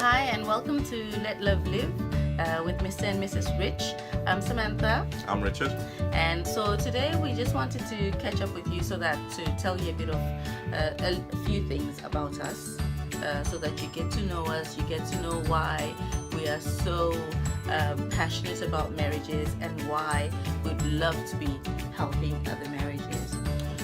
Hi, and welcome to Let Love Live with Mr. and Mrs. Rich. I'm Samantha, I'm Richard. and so today we just wanted to catch up with you to tell you a bit of a few things about us, so that you get to know us, you get to know why we are so passionate about marriages and why we'd love to be helping other marriages.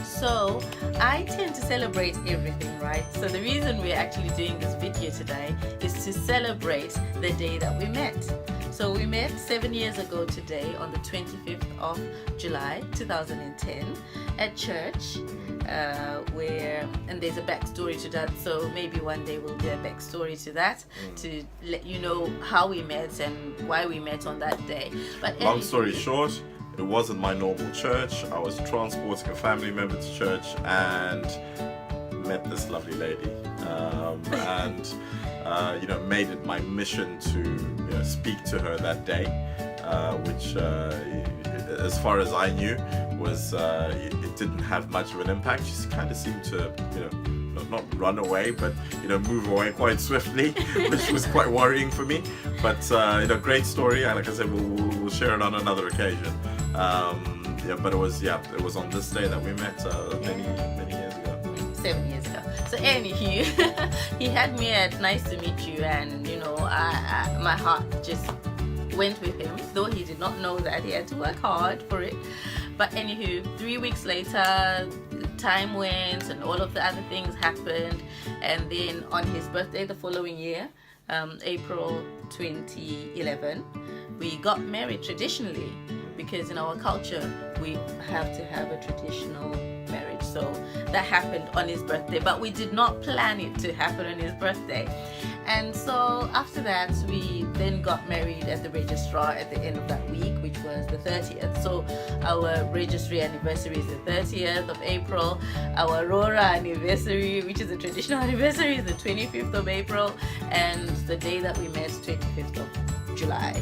So I tend to celebrate everything, right? So the reason we're actually doing this video today is to celebrate the day that we met. So we met 7 years ago today on the 25th of July 2010 at church, and there's a backstory to that, so maybe one day we'll do a backstory to that to let you know how we met and why we met on that day. But Long story short, it wasn't my normal church. I was transporting a family member to church and met this lovely lady, and made it my mission to speak to her that day, which as far as I knew was it didn't have much of an impact. She kind of seemed to not run away, but move away quite swiftly, which was quite worrying for me. But great story, and like I said, we'll share it on another occasion. But it was on this day that we met many years ago. 7 years ago. So anywho, he had me at nice to meet you, and my heart just went with him, though he did not know that he had to work hard for it. But anywho, 3 weeks later, time went and all of the other things happened, and then on his birthday the following year, April 2011, we got married traditionally, because in our culture we have to have a traditional marriage. So that happened on his birthday, but we did not plan it to happen on his birthday. And so after that, we then got married at the registrar at the end of that week, which was the 30th. So our registry anniversary is the 30th of April. Our Aurora anniversary, which is a traditional anniversary, is the 25th of April. And the day that we met, 25th of July.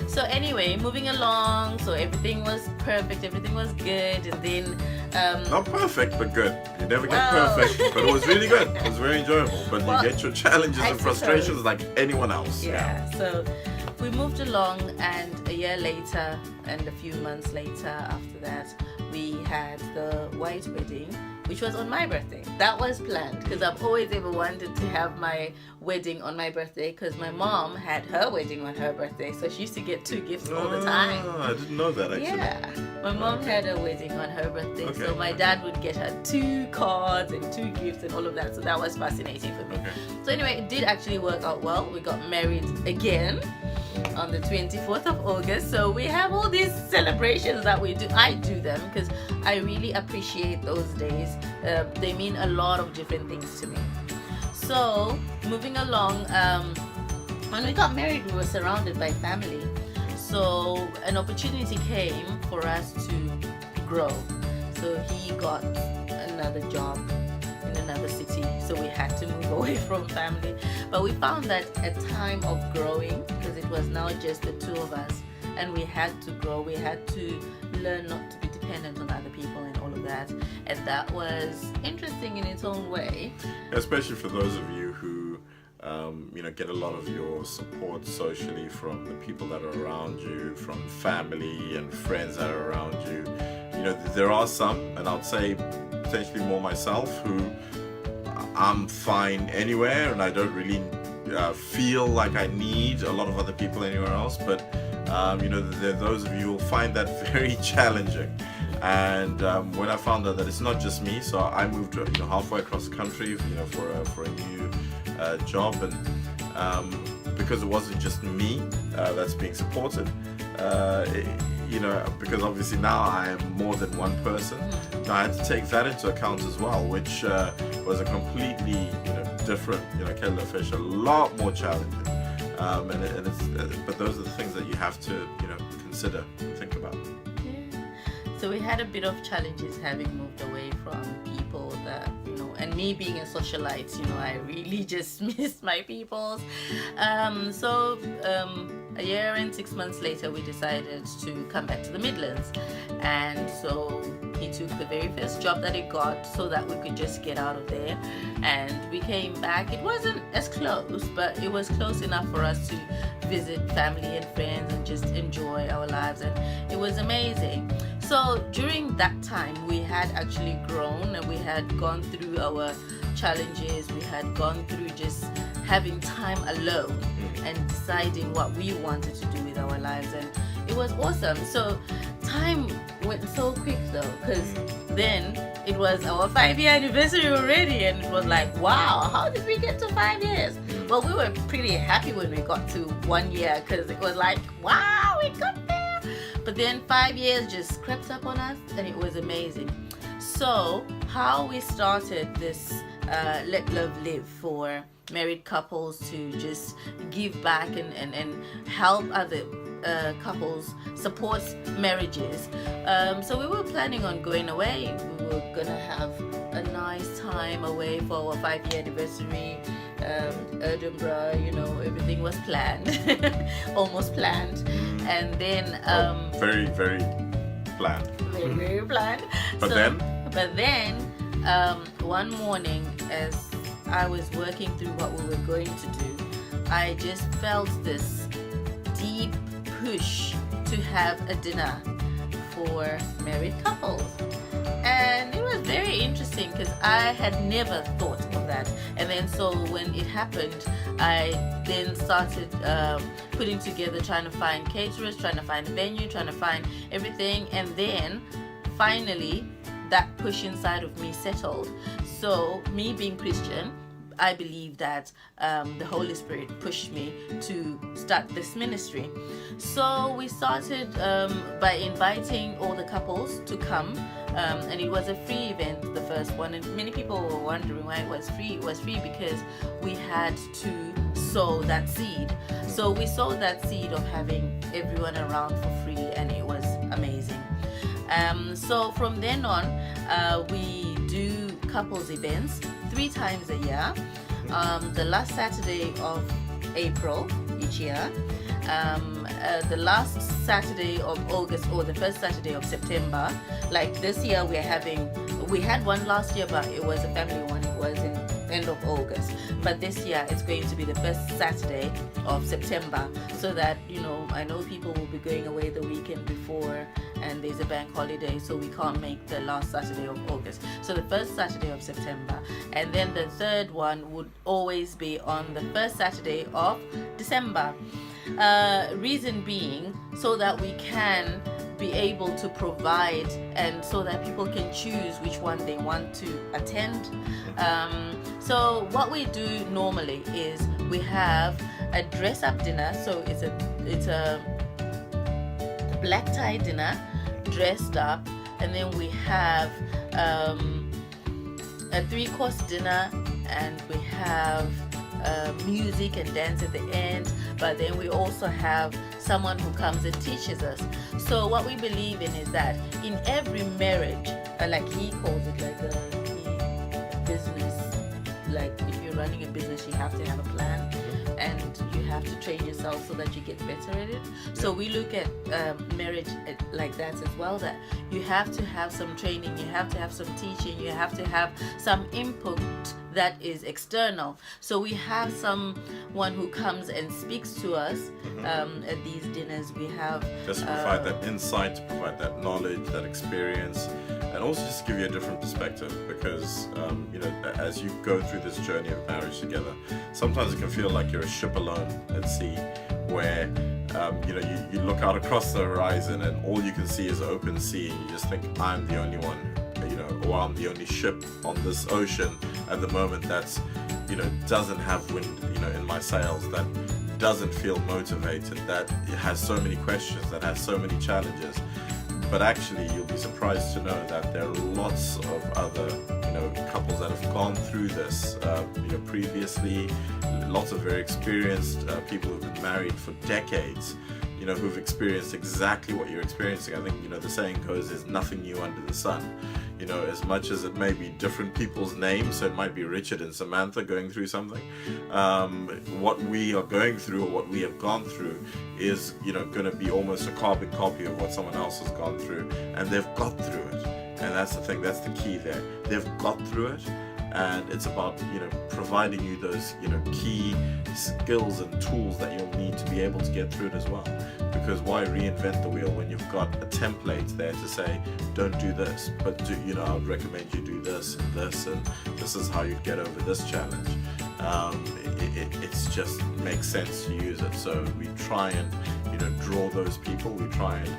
So anyway, moving along, so everything was perfect, everything was good, and then not perfect, but good. You never get perfect, but it was really good. It was very enjoyable. But you get your challenges and frustrations like anyone else. Yeah. So we moved along, and a year later and a few months later after that, we had the white wedding, which was on my birthday. That was planned, because I've always ever wanted to have my wedding on my birthday, because my mom had her wedding on her birthday, so she used to get 2 gifts all the time. I didn't know that, actually. Yeah, my mom had a wedding on her birthday, so my dad would get her 2 cards and 2 gifts and all of that, so that was fascinating for me. So anyway, it did actually work out well. We got married again on the 24th of August. So we have all these celebrations that we do. I do them because I really appreciate those days. They mean a lot of different things to me. So moving along, when we got married, we were surrounded by family. So an opportunity came for us to grow. So he got another job in another city, so we had to move away from family. But we found that a time of growing, because it was now just the 2 of us, and we had to grow, we had to learn not to be dependent on other people and all of that, and that was interesting in its own way. Especially for those of you who get a lot of your support socially from the people that are around you, from family and friends that are around you. There are some, and I'd say potentially more myself, who I'm fine anywhere, and I don't really feel like I need a lot of other people anywhere else. But there are those of you who will find that very challenging. And when I found out that it's not just me, so I moved halfway across the country for a new job, and because it wasn't just me that's being supported, because obviously now I am more than one person. I had to take that into account as well, which was a completely different kettle of fish, a lot more challenging. But those are the things that you have to consider and think about. So we had a bit of challenges having moved away from people that, and me being a socialite, I really just missed my peoples. So a year and 6 months later, we decided to come back to the Midlands. And so he took the very first job that he got so that we could just get out of there. And we came back. It wasn't as close, but it was close enough for us to visit family and friends and just enjoy our lives, and it was amazing. So during that time, we had actually grown, and we had gone through our challenges. We had gone through just having time alone and deciding what we wanted to do with our lives, and it was awesome. So time went so quick though, because then it was our 5-year anniversary already, and it was like, wow, how did we get to 5 years? Well, we were pretty happy when we got to 1 year, because it was like, wow, we got there. But then 5 years just crept up on us, and it was amazing. So how we started this Let Love Live for married couples to just give back and help other couples, support marriages. So we were planning on going away. We were gonna have a nice time away for our 5-year anniversary. Edinburgh, everything was planned, almost planned, and then very, very planned. very, very planned. But then one morning, as I was working through what we were going to do, I just felt this deep push to have a dinner for married couples. And it was very interesting because I had never thought of that. And then so when it happened, I then started putting together, trying to find caterers, trying to find a venue, trying to find everything. And then finally that push inside of me settled. So me being Christian, I believe that the Holy Spirit pushed me to start this ministry. So we started by inviting all the couples to come, and it was a free event, the first one. And many people were wondering why it was free. It was free because we had to sow that seed. So we sowed that seed of having everyone around for free, and it was amazing. So from then on, we do couples events 3 times a year. The last Saturday of April each year, the last Saturday of August, or the first Saturday of September. Like this year we had one last year, but it was a family one. It was in end of August, but this year it's going to be the first Saturday of September, so that I know people will be going away the weekend before, and there's a bank holiday, so we can't make the last Saturday of August. So the first Saturday of September, and then the third one would always be on the first Saturday of December. Reason being, so that we can be able to provide, and so that people can choose which one they want to attend. So what we do normally is we have a dress-up dinner. So it's a black tie dinner, dressed up, and then we have a 3-course dinner, and we have music and dance at the end. But then we also have someone who comes and teaches us. So what we believe in is that in every marriage, like he calls it, like a business, like if you're running a business, you have to have a plan, and you have to train yourself so that you get better at it. So we look at marriage like that as well, that you have to have some training, you have to have some teaching, you have to have some input that is external. So we have someone who comes and speaks to us at these dinners. We have just to provide that insight, to provide that knowledge, that experience, and also just give you a different perspective, because as you go through this journey of marriage together, sometimes it can feel like you're a ship alone at sea, where you look out across the horizon and all you can see is open sea, and you just think, I'm the only one, or I'm the only ship on this ocean at the moment that's doesn't have wind in my sails, that doesn't feel motivated, that has so many questions, that has so many challenges. But actually, you'll be surprised to know that there are lots of other couples that have gone through this previously, lots of very experienced people who've been married for decades, who've experienced exactly what you're experiencing. I think the saying goes, there's nothing new under the sun. As much as it may be different people's names, so it might be Richard and Samantha going through something, what we are going through, or what we have gone through, is going to be almost a carbon copy of what someone else has gone through, and they've got through it. And that's the thing, that's the key there. They've got through it, and it's about, providing you those, key skills and tools that you'll need to be able to get through it as well. Because why reinvent the wheel when you've got a template there to say, don't do this, but do, I would recommend you do this, and this is how you'd get over this challenge. It's just makes sense to use it. So we try and, draw those people. We try and,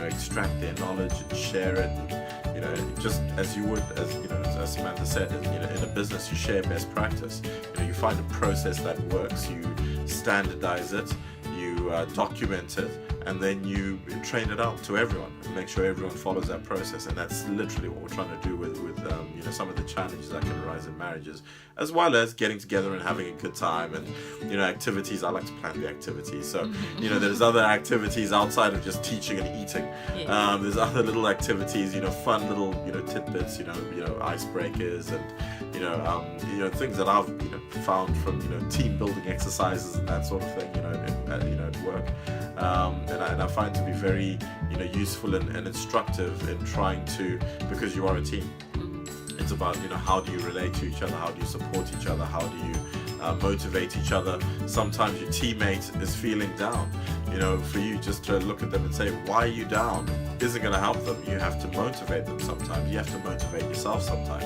extract their knowledge and share it. And, just as you would, as Samantha said, in a business, you share best practice. You find a process that works, you standardize it, you document it, and then you train it out to everyone and make sure everyone follows that process. And that's literally what we're trying to do with some of the challenges that can arise in marriages, as well as getting together and having a good time and activities. I like to plan the activities, so there's other activities outside of just teaching and eating. There's other little activities, fun little tidbits, icebreakers, and things that I've found from team building exercises and that sort of thing at work. And I find it to be very useful and instructive in trying to, because you are a team. It's about how do you relate to each other, how do you support each other, how do you motivate each other. Sometimes your teammate is feeling down. For you just to look at them and say, why are you down, isn't going to help them. You have to motivate them sometimes. You have to motivate yourself sometimes.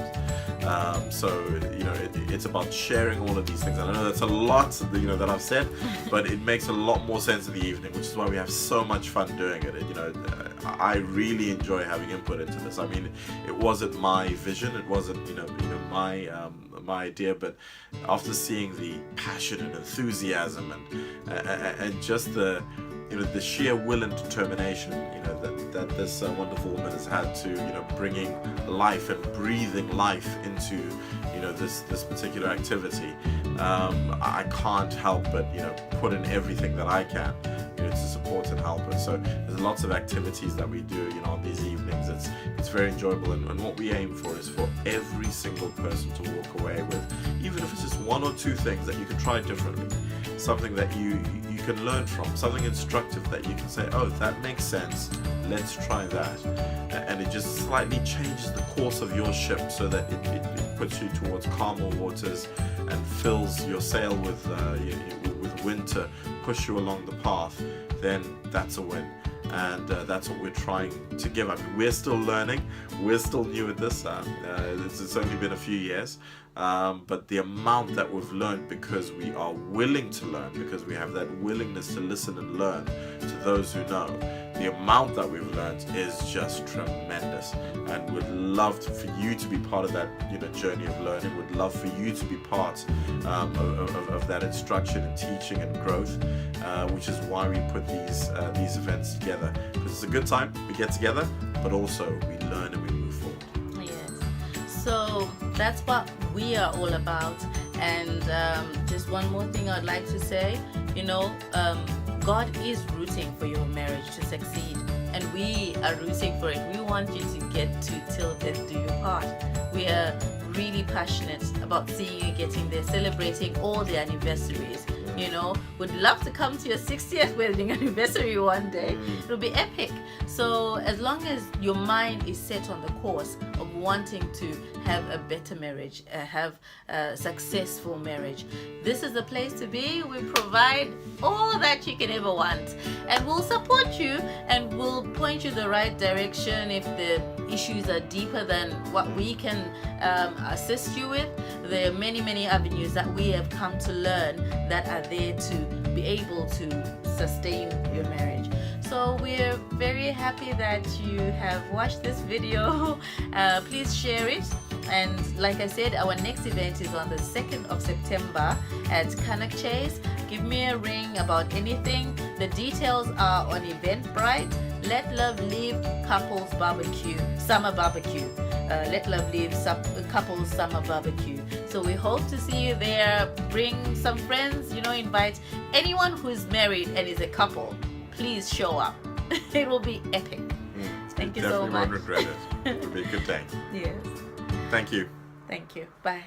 It's about sharing all of these things. And I know that's a lot that I've said, but it makes a lot more sense in the evening, which is why we have so much fun doing it. I really enjoy having input into this. I mean, it wasn't my vision, it wasn't my idea, but after seeing the passion and enthusiasm and just the sheer will and determination that this wonderful woman has had to bringing life and breathing life into this particular activity, I can't help but put in everything that I can to support and help her. So there's lots of activities that we do on these evenings. It's very enjoyable, and what we aim for is for every single person to walk away with, even if it's just one or two things that you can try differently, something that you can learn from, something instructive that you can say, oh, that makes sense, let's try that. And it just slightly changes the course of your ship so that it puts you towards calmer waters and fills your sail with wind to push you along the path. Then that's a win. And that's what we're trying to give. I mean, we're still learning, we're still new at this. It's only been a few years, but the amount that we've learned, because we are willing to learn, because we have that willingness to listen and learn to those who know, the amount that we've learned is just tremendous. And we'd love for you to be part of that journey of learning. We'd love for you to be part of that instruction and teaching and growth, which is why we put these events together, because it's a good time. We get together, but also we learn and we move forward. Yes, so that's what we are all about. And just one more thing I'd like to say, God is rooting for your marriage to succeed, and we are rooting for it. We want you to get to till death do you part. We are really passionate about seeing you getting there, celebrating all the anniversaries. Would love to come to your 60th wedding anniversary one day. It'll be epic. So as long as your mind is set on the course of wanting to have a better marriage, have a successful marriage, this is the place to be. We provide all that you can ever want, and we'll support you and we'll point you the right direction if the issues are deeper than what we can assist you with. There are many avenues that we have come to learn that are there to be able to sustain your marriage. So we're very happy that you have watched this video. Please share it. And like I said, our next event is on the 2nd of September at Cannock Chase. Give me a ring about anything. The details are on Eventbrite. Let Love Live Couples Barbecue, Summer Barbecue. Let Love Live Couples Summer Barbecue. So we hope to see you there. Bring some friends, invite anyone who's married and is a couple. Please show up. It will be epic. Thank you so much. Definitely won't regret it. It'll be a good day. Yes. Thank you. Thank you. Bye.